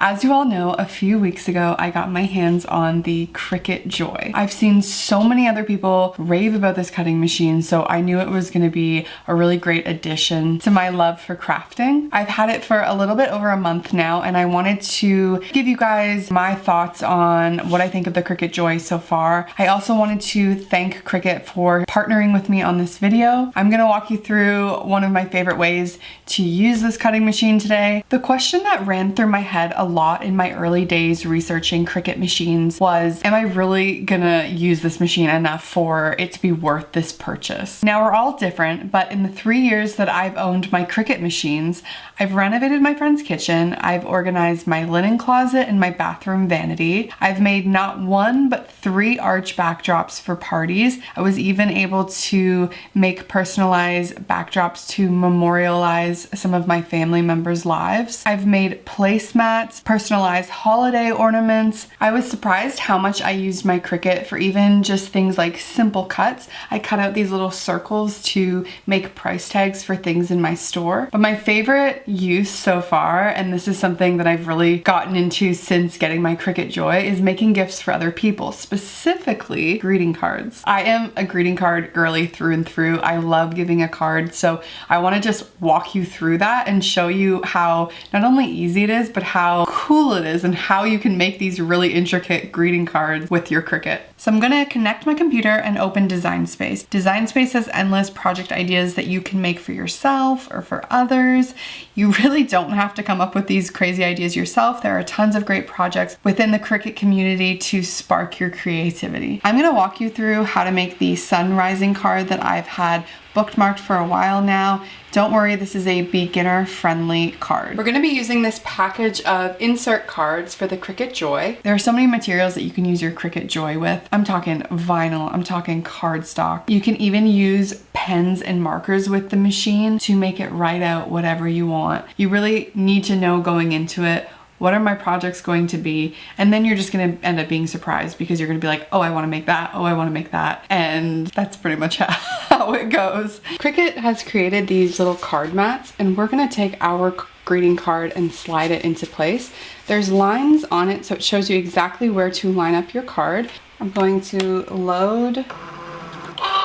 As you all know, a few weeks ago, I got my hands on the Cricut Joy. I've seen so many other people rave about this cutting machine, so I knew it was gonna be a really great addition to my love for crafting. I've had it for a little bit over a month now, and I wanted to give you guys my thoughts on what I think of the Cricut Joy so far. I also wanted to thank Cricut for partnering with me on this video. I'm gonna walk you through one of my favorite ways to use this cutting machine today. The question that ran through my head a lot in my early days researching Cricut machines was, am I really gonna use this machine enough for it to be worth this purchase? Now we're all different, but in the 3 years that I've owned my Cricut machines, I've renovated my friend's kitchen, I've organized my linen closet and my bathroom vanity, I've made not one but 3 arch backdrops for parties. I was even able to make personalized backdrops to memorialize some of my family members' lives. I've made placemats, personalized holiday ornaments. I was surprised how much I used my Cricut for even just things like simple cuts. I cut out these little circles to make price tags for things in my store. But my favorite use so far, and this is something that I've really gotten into since getting my Cricut Joy, is making gifts for other people, specifically greeting cards. I am a greeting card girly through and through. I love giving a card, so I want to just walk you through that and show you how not only easy it is, but how cool it is and how you can make these really intricate greeting cards with your Cricut. So I'm gonna connect my computer and open Design Space. Design Space has endless project ideas that you can make for yourself or for others. You really don't have to come up with these crazy ideas yourself. There are tons of great projects within the Cricut community to spark your creativity. I'm gonna walk you through how to make the sun rising card that I've had bookmarked for a while now. Don't worry, this is a beginner-friendly card. We're gonna be using this package of insert cards for the Cricut Joy. There are so many materials that you can use your Cricut Joy with. I'm talking vinyl, I'm talking cardstock. You can even use pens and markers with the machine to make it write out whatever you want. You really need to know going into it, what are my projects going to be? And then you're just gonna end up being surprised because you're gonna be like, oh, I wanna make that, oh, I wanna make that. And that's pretty much how it goes. Cricut has created these little card mats, and we're gonna take our greeting card and slide it into place. There's lines on it, so it shows you exactly where to line up your card. I'm going to load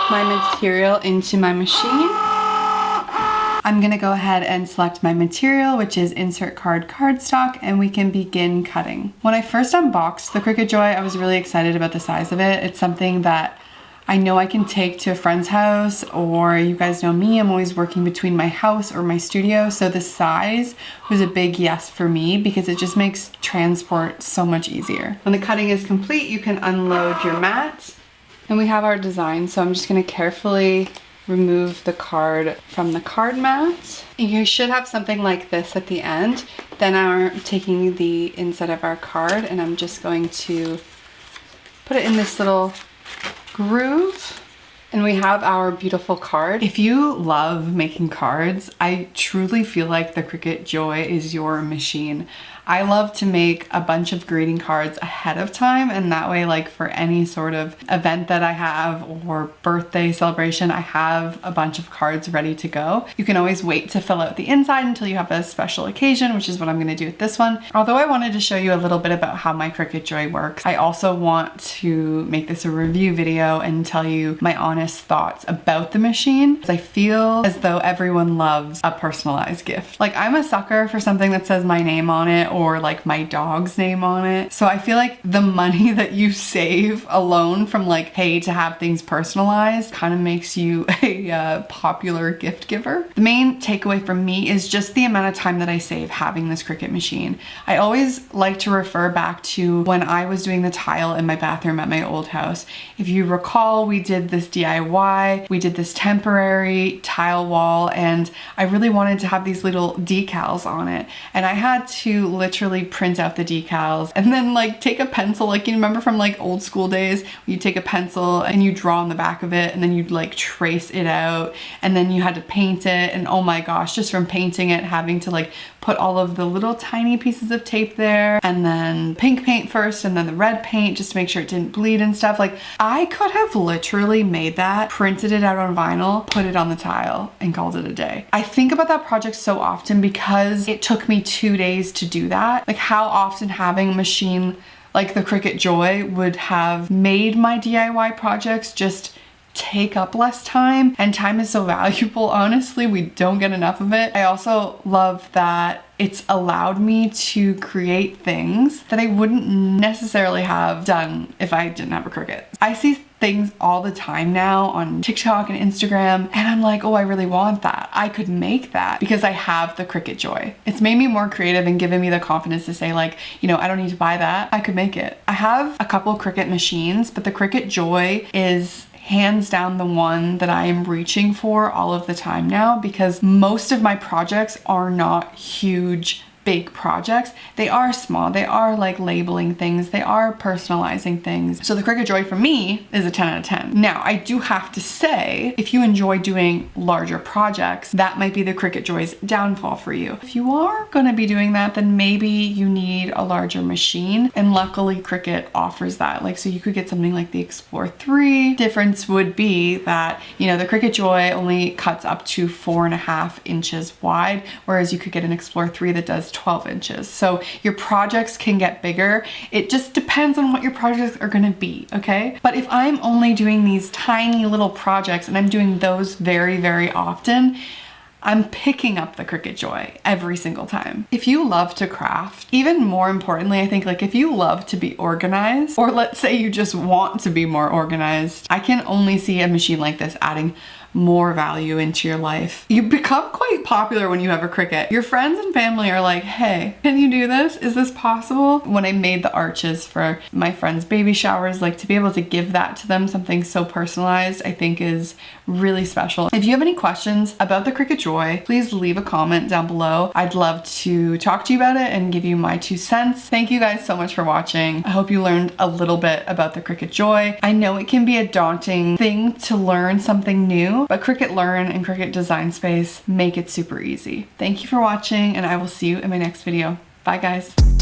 my material into my machine. I'm gonna go ahead and select my material, which is insert card cardstock, and we can begin cutting. When I first unboxed the Cricut Joy, I was really excited about the size of it. It's something that I know I can take to a friend's house, or you guys know me, I'm always working between my house or my studio, so the size was a big yes for me because it just makes transport so much easier. When the cutting is complete, you can unload your mat, and we have our design, so I'm just gonna carefully remove the card from the card mat. You should have something like this at the end. Then I'm taking the inside of our card and I'm just going to put it in this little groove, and we have our beautiful card. If you love making cards, I truly feel like the Cricut Joy is your machine. I love to make a bunch of greeting cards ahead of time, and that way, like for any sort of event that I have or birthday celebration, I have a bunch of cards ready to go. You can always wait to fill out the inside until you have a special occasion, which is what I'm gonna do with this one. Although I wanted to show you a little bit about how my Cricut Joy works, I also want to make this a review video and tell you my honest thoughts about the machine, because I feel as though everyone loves a personalized gift. Like, I'm a sucker for something that says my name on it, or like my dog's name on it. So I feel like the money that you save alone from like pay to have things personalized kind of makes you a popular gift giver. The main takeaway from me is just the amount of time that I save having this Cricut machine. I always like to refer back to when I was doing the tile in my bathroom at my old house. If you recall, we did this DIY, we did this temporary tile wall, and I really wanted to have these little decals on it. And I had to literally print out the decals and then like take a pencil, like you remember from like old school days, you take a pencil and you draw on the back of it and then you'd like trace it out, and then you had to paint it, and oh my gosh, just from painting it, having to like put all of the little tiny pieces of tape there, and then pink paint first and then the red paint just to make sure it didn't bleed and stuff. Like, I could have literally made that, printed it out on vinyl, put it on the tile, and called it a day. I think about that project so often because it took me 2 days to do that. Like, how often having a machine like the Cricut Joy would have made my DIY projects just take up less time, and time is so valuable. Honestly, we don't get enough of it. I also love that it's allowed me to create things that I wouldn't necessarily have done if I didn't have a Cricut. I see things all the time now on TikTok and Instagram, and I'm like, oh, I really want that. I could make that because I have the Cricut Joy. It's made me more creative and given me the confidence to say, like, you know, I don't need to buy that. I could make it. I have a couple Cricut machines, but the Cricut Joy is hands down the one that I am reaching for all of the time now, because most of my projects are not huge, big projects. They are small. They are like labeling things. They are personalizing things. So the Cricut Joy for me is a 10 out of 10. Now, I do have to say, if you enjoy doing larger projects, that might be the Cricut Joy's downfall for you. If you are going to be doing that, then maybe you need a larger machine. And luckily Cricut offers that. Like, so you could get something like the Explore 3. Difference would be that, you know, the Cricut Joy only cuts up to 4.5 inches wide, whereas you could get an Explore 3 that does 12 inches. So your projects can get bigger. It just depends on what your projects are gonna be, okay? But if I'm only doing these tiny little projects and I'm doing those very, very often, I'm picking up the Cricut Joy every single time. If you love to craft, even more importantly, I think, like, if you love to be organized, or let's say you just want to be more organized, I can only see a machine like this adding more value into your life. You become quite popular when you have a Cricut. Your friends and family are like, hey, can you do this? Is this possible? When I made the arches for my friends' baby showers, like, to be able to give that to them, something so personalized, I think is really special. If you have any questions about the Cricut Joy, please leave a comment down below. I'd love to talk to you about it and give you my 2 cents. Thank you guys so much for watching. I hope you learned a little bit about the Cricut Joy. I know it can be a daunting thing to learn something new, but Cricut Learn and Cricut Design Space make it super easy. Thank you for watching, and I will see you in my next video. Bye, guys.